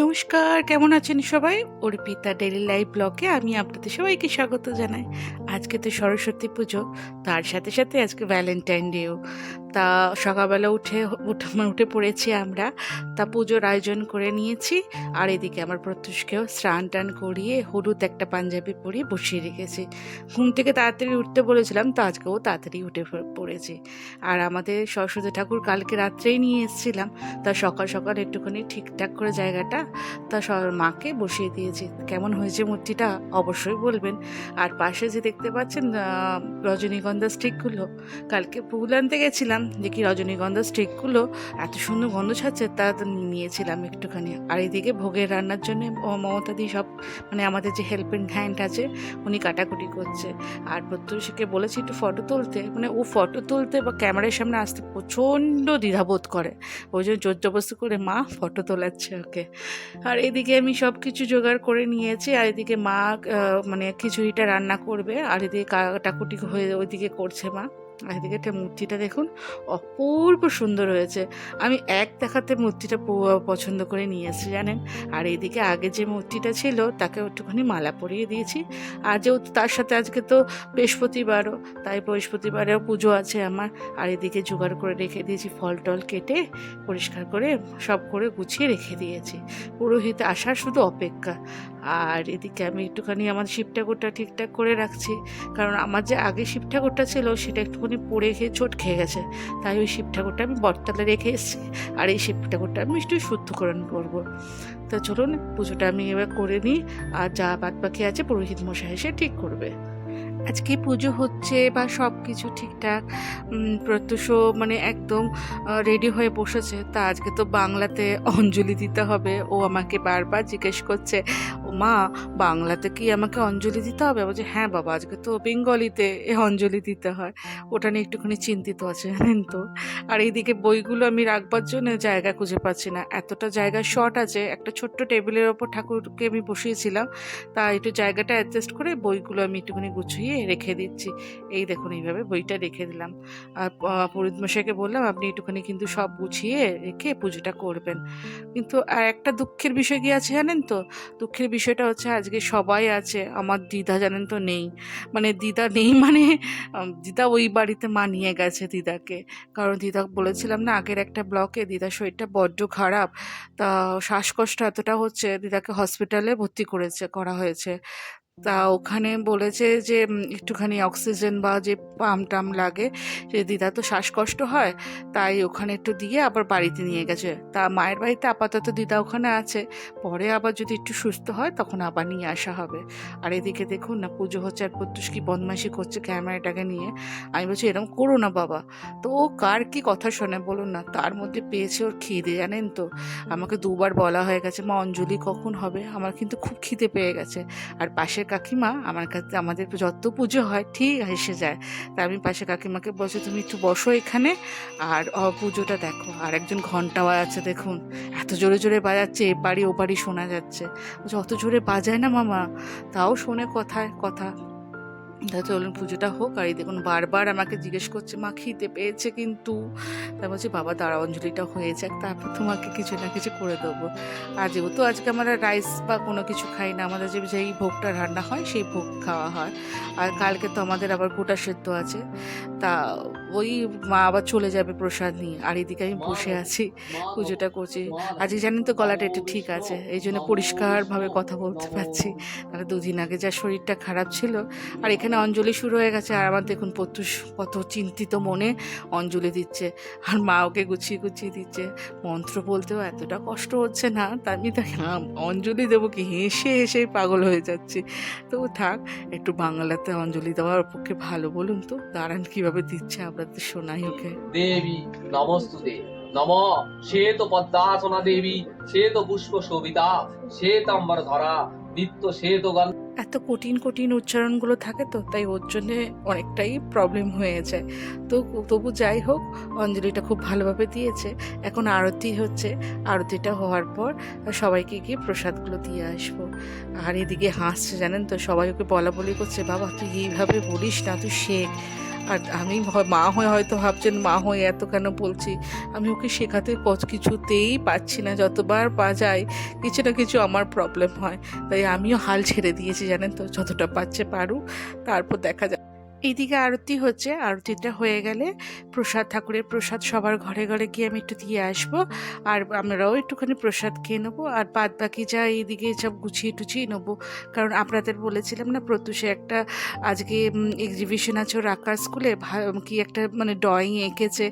নমস্কার, কেমন আছেন সবাই? অর্পিতা ডেইলি লাইফ ব্লগে আমি আপনাদের সবাইকে স্বাগত জানাই। আজকে তো সরস্বতী পুজো, তার সাথে সাথে আজকে ভ্যালেন্টাইন ডেও। তা সকালবেলা উঠে পড়েছি আমরা। তা পুজোর আয়োজন করে নিয়েছি। আর এদিকে আমার প্রত্যুষকেও স্নান টান করিয়ে হলুদ একটা পাঞ্জাবি পরিয়ে বসিয়ে রেখেছি। ঘুম থেকে তাড়াতাড়ি উঠতে বলেছিলাম, তো আজকেও তাড়াতাড়ি উঠে পড়েছি। আর আমাদের সরস্বতী ঠাকুর কালকে রাত্রেই নিয়ে এসেছিলাম। তা সকাল সকাল একটুখানি ঠিকঠাক করে জায়গাটা মাকে বসিয়ে দিয়েছি। কেমন হয়েছে মূর্তিটা অবশ্যই বলবেন। আর পাশে যে দেখতে পাচ্ছেন রজনীগন্ধা স্টিকগুলো, কালকে ফুল আনতে গেছিলাম, দেখি রজনীগন্ধা স্টিকগুলো এত সুন্দর গন্ধ ছাড়ছে, তা তো নিয়েছিলাম একটুখানি। আর এদিকে ভোগের রান্নার জন্য মমতাদি সব আমাদের যে হেল্পিং হ্যান্ড আছে উনি কাটাকুটি করছে। আর প্রত্যুষকে বলেছি একটু ফটো তুলতে, ও ফটো তুলতে বা ক্যামেরার সামনে আসতে প্রচণ্ড দ্বিধাবোধ করে। ওই জন্য জোর জবরদস্তি করে মা ফটো তোলাচ্ছে ওকে। আর এদিকে আমি সব কিছু জোগাড় করে নিয়েছি। আর এদিকে মা খিচুড়িটা রান্না করবে, আর এদিকে কাটাকুটি হয়ে ওইদিকে করছে মা। আর এদিকে একটা মূর্তিটা দেখুন, অপূর্ব সুন্দর হয়েছে। আমি এক দেখাতে মূর্তিটা পছন্দ করে নিয়েছি জানেন। আর এইদিকে আগে যে মূর্তিটা ছিল তাকে একটুখানি মালা পরিয়ে দিয়েছি। আর যেহেতু তার সাথে আজকে তো বৃহস্পতিবারও, তাই বৃহস্পতিবারেও পুজো আছে আমার। আর এদিকে জোগাড় করে রেখে দিয়েছি, ফল টল কেটে পরিষ্কার করে সব করে গুছিয়ে রেখে দিয়েছি। পুরোহিত আসার শুধু অপেক্ষা। আর এদিকে আমি একটুখানি আমার শিব ঠাকুরটা ঠিকঠাক করে রাখছি, কারণ আমার যে আগে শিব ঠাকুরটা ছিল সেটা একটুখানি পড়ে খেয়ে চোট খেয়ে গেছে। তাই ওই শিব ঠাকুরটা আমি বটতলে রেখে এসেছি। আর এই শিব ঠাকুরটা আমি একটু শুদ্ধকরণ করবো। তো চলুন পুজোটা আমি এবার করে নিই। আর যা বাদ বাকি আছে পুরোহিত মশাই এসে ঠিক করবে। আজকে পুজো হচ্ছে বা সব কিছু ঠিকঠাক, প্রত্যুষও একদম রেডি হয়ে বসেছে। তা আজকে তো বাংলাতে অঞ্জলি দিতে হবে। ও আমাকে বারবার জিজ্ঞেস করছে, ও মা, বাংলাতে কি আমাকে অঞ্জলি দিতে হবে? বলছে হ্যাঁ বাবা, আজকে তো বেঙ্গলিতে অঞ্জলি দিতে হয়। ওটা নিয়ে একটুখানি চিন্তিত আছে জানেন তো। আর এইদিকে বইগুলো আমি রাখবার জন্য জায়গা খুঁজে পাচ্ছি না, এতটা জায়গা শর্ট আছে। একটা ছোট্ট টেবিলের ওপর ঠাকুরকে আমি বসিয়েছিলাম, তা একটু জায়গাটা অ্যাডজাস্ট করে বইগুলো আমি একটুখানি গুছিয়ে রেখে দিচ্ছি। এই দেখুন, এইভাবে বইটা রেখে দিলাম। আর পুরোহিত মশাইকে বললাম আপনি একটুখানি কিন্তু সব গুছিয়ে রেখে পুজোটা করবেন। কিন্তু আর একটা দুঃখের বিষয় কি আছে জানেন তো? দুঃখের বিষয়টা হচ্ছে আজকে সবাই আছে, আমার দিদা জানেন তো নেই। দিদা নেই দিদা ওই বাড়িতে মা নিয়ে গেছে দিদাকে। কারণ দিদা বলেছিলাম না আগের একটা ব্লকে, দিদার শরীরটা বড্ড খারাপ। তা শ্বাসকষ্ট এতটা হচ্ছে, দিদাকে হসপিটালে ভর্তি করা হয়েছে। তা ওখানে বলেছে যে একটুখানি অক্সিজেন বা যে পাম্প টাম লাগে, যে দিদা তো শ্বাসকষ্ট হয়, তাই ওখানে একটু দিয়ে আবার বাড়িতে নিয়ে গেছে। তা মায়ের বাড়িতে আপাতত দিদা ওখানে আছে, পরে আবার যদি একটু সুস্থ হয় তখন আবার নিয়ে আসা হবে। আর এদিকে দেখুন না পুজো হচ্ছে, আর প্রত্যুষ কি বদমাইশি করছে ক্যামেরাটাকে নিয়ে। আমি বলছি এরকম করো না বাবা। তো ও কার কি কথা শোনে বলুন না, তার মধ্যে পেয়েছে ওর খিদে জানেন তো। আমাকে দুবার বলা হয়ে গেছে মা অঞ্জলি কখন হবে, আমার কিন্তু খুব খিদে পেয়ে গেছে। আর পাশের কাকিমা আমার কাছে আমাদের যত পুজো হয় ঠিক এসে যায়। তা আমি পাশের কাকিমাকে বলছি তুমি একটু বসো এখানে, আর পুজোটা দেখো। আর একজন ঘন্টা বাজাচ্ছে দেখুন, এত জোরে জোরে বাজাচ্ছে, এ বাড়ি ও বাড়ি শোনা যাচ্ছে। বলছে অত জোরে বাজায় না মামা, তাও শোনে কথায় কথা। তা চলুন পুজোটা হোক। আর এই দেখুন বারবার আমাকে জিজ্ঞেস করছে মা খিদে পেয়েছে কিন্তু। তা বলছি বাবা দাঁড়া, অঞ্জলিটা হয়ে যাক, তারপর তোমাকে কিছু না কিছু করে দেবো। আর যেহেতু আজকে আমরা রাইস বা কোনো কিছু খাই না, আমাদের যেই ভোগটা রান্না হয় সেই ভোগ খাওয়া হয়। আর কালকে তো আমাদের আবার গোটা সেদ্ধ আছে। তা ওই মা আবার চলে যাবে প্রসাদ নিয়ে। আর এদিকে আমি বসে আছি, পুজোটা করছি। আজকে জানেন তো গলাটা একটু ঠিক আছে, এই জন্য পরিষ্কারভাবে কথা বলতে পারছি। তাহলে দুদিন আগে যা শরীরটা খারাপ ছিল। আর এখানে অঞ্জলি শুরু হয়ে গেছে, আর আমার দেখুন প্রত্যুষ কত চিন্তিত মনে অঞ্জলি দিচ্ছে। আর মা ওকে গুছিয়ে গুছিয়ে দিচ্ছে। মন্ত্র বলতেও এতটা কষ্ট হচ্ছে না, তা আমি অঞ্জলি দেবো কি, হেসে হেসে পাগল হয়ে যাচ্ছি। তো থাক, একটু বাংলাতে অঞ্জলি দেওয়ার পক্ষে ভালো বলুন তো। দাঁড়ান কিভাবে দিচ্ছে আপনাদের শোনাই ওকে। দেবী নমস্তুতে নম শ্বেত পদ্মাসনা দেবী শ্বেত পুষ্প শোভিতা শ্বেতাম্বর ধরা নিত্য শ্বেত গন্ধ। এত কঠিন কঠিন উচ্চারণগুলো থাকে তো, তাই ওর জন্যে অনেকটাই প্রবলেম হয়ে যায়। তো তবু যাই হোক, অঞ্জলিটা খুব ভালোভাবে দিয়েছে। এখন আরতি হচ্ছে, আরতিটা হওয়ার পর সবাইকে গিয়ে প্রসাদগুলো দিয়ে আসবো। আর এদিকে হাসছে জানেন তো, সবাই ওকে বলা বলি করছে বাবা তুই এইভাবে বলিস না, তুই শেখ। আর আমি মা হয়ে হয়তো ভাবছেন মা হয়ে এত কেন বলছি, আমি ওকে শেখাতে কিছুতেই পারছি না, যতবার বাজাই কিছু না কিছু আমার প্রবলেম হয়, তাই আমিও হাল ছেড়ে দিয়েছি জানেন তো, যতটা পারছে পারুক, তারপর দেখা যাক। এইদিকে আরতি হচ্ছে, আরতিটা হয়ে গেলে প্রসাদ, ঠাকুরের প্রসাদ সবার ঘরে ঘরে গিয়ে আমি একটু দিয়ে আসবো, আর আমরাও একটুখানি প্রসাদ খেয়ে নেবো, আর বাদ বাকি যা এইদিকে সব গুছিয়ে টুছিয়ে নেবো। কারণ আপনাদের বলেছিলাম না প্রত্যুষে একটা আজকে এক্সিবিশন আছে ওর আঁকার স্কুলে, কি একটা মানে ড্রয়িং এঁকেছে,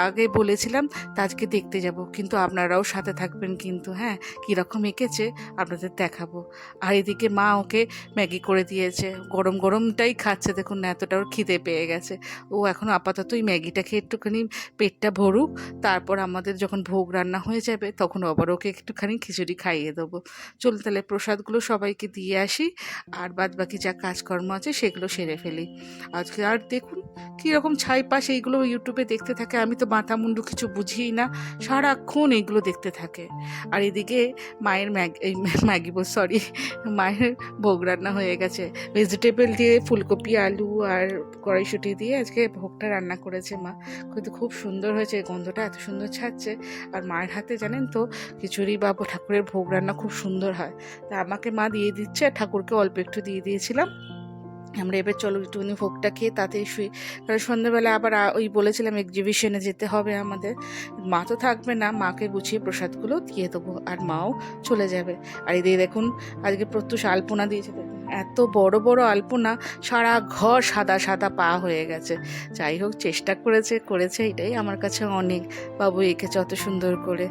আগে বলেছিলাম, তা আজকে দেখতে যাব, কিন্তু আপনারাও সাথে থাকবেন কিন্তু, হ্যাঁ, কীরকম এঁকেছে আপনাদের দেখাবো। আর এদিকে মা ওকে ম্যাগি করে দিয়েছে, গরম গরমটাই খাচ্ছে, দেখুন না এতটা ওর খিদে পেয়ে গেছে। ও এখন আপাতত ওই ম্যাগিটা খেয়ে একটুখানি পেটটা ভরুক, তারপর আমাদের যখন ভোগ রান্না হয়ে যাবে তখন আবার ওকে একটুখানি খিচুড়ি খাইয়ে দেবো। চলুন তাহলে প্রসাদগুলো সবাইকে দিয়ে আসি, আর বাদ বাকি যা কাজকর্ম আছে সেগুলো সেরে ফেলি আজকে। আর দেখুন কীরকম ছাইপাশ, এইগুলো ইউটিউবে দেখতে থাকে, আমি তো মাথা মুন্ডু কিছু বুঝিই না, সারাক্ষণ এইগুলো দেখতে থাকে। আর এদিকে মায়ের ম্যাগি সরি, মায়ের ভোগ রান্না হয়ে গেছে, ভেজিটেবল দিয়ে ফুলকপি আলু আর কড়াইশুঁটি দিয়ে আজকে ভোগটা রান্না করেছে মা, কিন্তু খুব সুন্দর হয়েছে, গন্ধটা এত সুন্দর ছাড়ছে। আর মায়ের হাতে জানেন তো খিচুড়ি বা ঠাকুরের ভোগ রান্না খুব সুন্দর হয়, তা আমাকে মা দিয়ে দিচ্ছে, আর ঠাকুরকে অল্প একটু দিয়ে দিয়েছিলাম। আমরা এবার চলো একটুখানি ভোগটা খেয়ে তাতে শুই, কারণ সন্ধ্যাবেলা আবার ওই বলেছিলাম এক্সিবিশনে যেতে হবে আমাদের। মা তো থাকবে না, মাকে গুছিয়ে প্রসাদগুলো দিয়ে দেবো, আর মাও চলে যাবে। আর এদিকে দেখুন আজকে প্রত্যুষ আলপনা দিয়েছে, দেখুন এত বড় বড় আলপনা, সারা ঘর সাদা সাদা পা হয়ে গেছে। যাই হোক চেষ্টা করেছে এটাই আমার কাছে অনেক, বাবু এঁকেছে অত সুন্দর করে।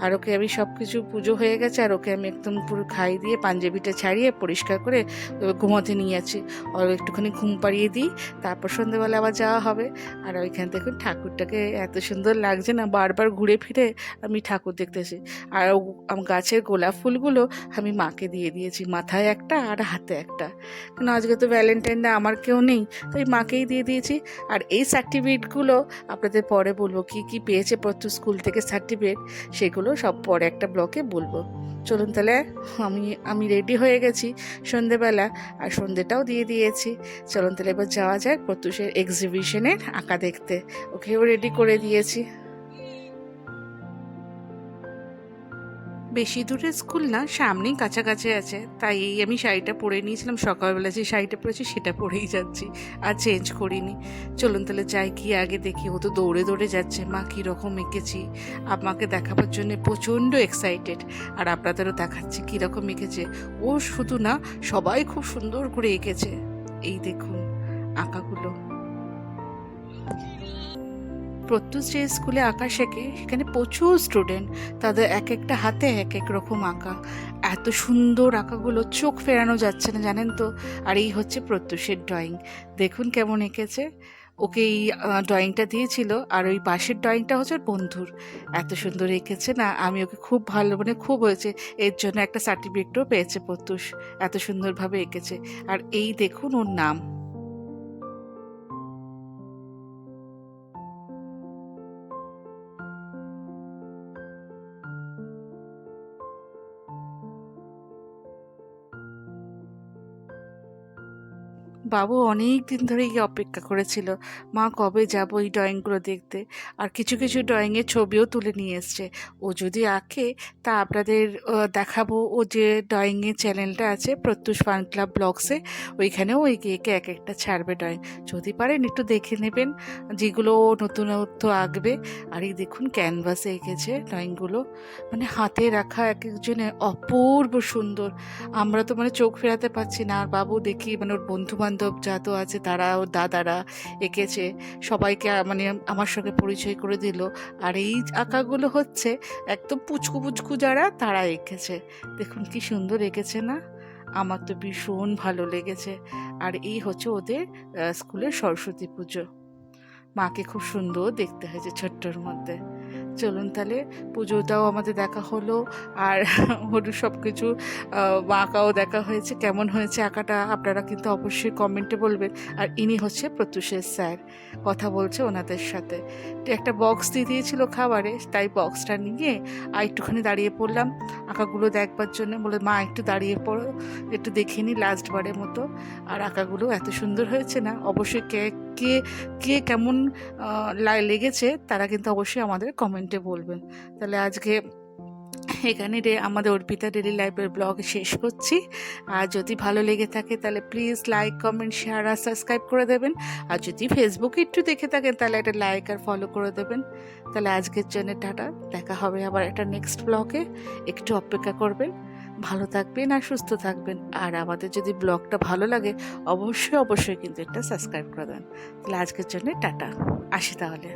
আর ওকে আমি সব কিছু পুজো হয়ে গেছে, আর ওকে আমি একদম পুরো খাই দিয়ে পাঞ্জাবিটা ছাড়িয়ে পরিষ্কার করে ঘুমোতে নিয়ে যাচ্ছি, আর একটুখানি ঘুম পাড়িয়ে দিই, তারপর সন্ধ্যেবেলা আবার যাওয়া হবে। আর ওইখানে দেখুন ঠাকুরটাকে এত সুন্দর লাগছে না, বারবার ঘুরে ফিরে আমি ঠাকুর দেখতেছি। আর গাছের গোলাপ ফুলগুলো আমি মাকে দিয়ে দিয়েছি, মাথায় একটা আর হাতে একটা, কারণ আজকে তো ভ্যালেন্টাইন ডে, আমার কেউ নেই, তাই মাকেই দিয়ে দিয়েছি। আর এই সার্টিফিকেটগুলো আপনাদের পরে বলবো, কি কি পেয়েছে প্রত্যেক স্কুল থেকে সার্টিফিকেট, সেগুলো সব পরে একটা ব্লকে বলবো। চলুন তাহলে আমি রেডি হয়ে গেছি সন্ধেবেলা, আর সন্ধেটাও দিয়ে দিয়েছি। চলুন তাহলে এবার যাওয়া যায় প্রত্যুষের এক্সিবিশনের আঁকা দেখতে, ওকেও রেডি করে দিয়েছি। বেশি দূরের স্কুল না, সামনেই কাছাকাছি আছে, তাই আমি শাড়িটা পরে নিয়েছিলাম, সকালবেলা যে শাড়িটা পরেছি সেটা পরেই যাচ্ছি, আর চেঞ্জ করিনি। চলুন তাহলে যাই, কি আগে দেখি, ও তো দৌড়ে দৌড়ে যাচ্ছে, মা কীরকম এঁকেছি, আমাকে দেখাবার জন্য প্রচণ্ড এক্সাইটেড, আর আপনাদেরও দেখাচ্ছি কীরকম এঁকেছে। ও শুধু না, সবাই খুব সুন্দর করে এঁকেছে, এই দেখুন আঁকাগুলো। প্রত্যুষ যে স্কুলে আঁকা শেখে সেখানে প্রচুর স্টুডেন্ট, তাদের এক একটা হাতে এক এক রকম আঁকা, এত সুন্দর আঁকাগুলো চোখ ফেরানো যাচ্ছে না জানেন তো। আর এই হচ্ছে প্রত্যুষের ড্রয়িং, দেখুন কেমন এঁকেছে। ওকে এই ড্রয়িংটা দিয়েছিল, আর ওই পাশের ড্রয়িংটা হচ্ছে ওর বন্ধুর, এত সুন্দর এঁকেছে না, আমি ওকে খুব ভালো মানে খুব হয়েছে, এর জন্য একটা সার্টিফিকেটও পেয়েছে প্রত্যুষ, এত সুন্দরভাবে এঁকেছে। আর এই দেখুন ওর নাম। বাবু অনেক দিন ধরে গিয়ে অপেক্ষা করেছিল, মা কবে যাব এই ড্রয়িংগুলো দেখতে। আর কিছু কিছু ড্রয়িংয়ের ছবিও তুলে নিয়ে এসছে, ও যদি আঁকে তা আপনাদের দেখাবো। ও যে ড্রয়িংয়ের চ্যানেলটা আছে প্রত্যুষ ফান ক্লাব ব্লগসে, ওইখানেও ওই এঁকে এক একটা ছাড়বে ড্রয়িং, যদি পারেন একটু দেখে নেবেন, যেগুলো ও নতুনত্ব আঁকবে। আর এই দেখুন ক্যানভাসে এঁকেছে ড্রয়িংগুলো, মানে হাতে রাখা এক একজনের অপূর্ব সুন্দর, আমরা তো মানে চোখ ফেরাতে পারছি না। আর বাবু দেখি মানে ওর বন্ধু বান্ধব যা তো আছে তারা, ওর দাদারা এঁকেছে, সবাইকে মানে আমার সঙ্গে পরিচয় করে দিল। আর এই আঁকাগুলো হচ্ছে একদম পুচকু পুচকু যারা, তারা এঁকেছে, দেখুন কি সুন্দর এঁকেছে না, আমার তো ভীষণ ভালো লেগেছে। আর এই হচ্ছে ওদের স্কুলের সরস্বতী পুজো, মাকে খুব সুন্দর দেখতে হয়েছে ছোট্টর মধ্যে। চলুন তাহলে পুজোটাও আমাদের দেখা হলো, আর ওর সব কিছু আঁকাও দেখা হয়েছে, কেমন হয়েছে আঁকাটা আপনারা কিন্তু অবশ্যই কমেন্টে বলবেন। আর ইনি হচ্ছে প্রত্যুষের স্যার, কথা বলছে ওনাদের সাথে। তো একটা বক্স দিয়ে দিয়েছিল খাবারে, তাই বক্সটা নিয়ে আর একটুখানি দাঁড়িয়ে পড়লাম আঁকাগুলো দেখবার জন্য, বলে মা একটু দাঁড়িয়ে পড়ো, একটু দেখে নিই লাস্টবারের মতো। আর আঁকাগুলো এত সুন্দর হয়েছে না, অবশ্যই কে কে কে কেমন লেগেছে তারা কিন্তু অবশ্যই আমাদের কমেন্টে বলবেন। তাহলে আজকে এখানে আমাদের অর্পিতা ডেলি লাইফের ব্লগ শেষ করছি। আর যদি ভালো লেগে থাকে তাহলে প্লিজ লাইক, কমেন্ট, শেয়ার আর সাবস্ক্রাইব করে দেবেন। আর যদি ফেসবুকে একটু দেখে থাকেন তাহলে একটা লাইক আর ফলো করে দেবেন। তাহলে আজকের জন্য টাটা, দেখা হবে আবার একটা নেক্সট ব্লগে। একটু অপেক্ষা করবেন। ভালো থাকবেন আর সুস্থ থাকবেন। আর আমাদের যদি ব্লগটা ভালো লাগে অবশ্যই অবশ্যই কিন্তু একটা সাবস্ক্রাইব করে দেন। তাহলে আজকের জন্য টাটা, আসি তাহলে।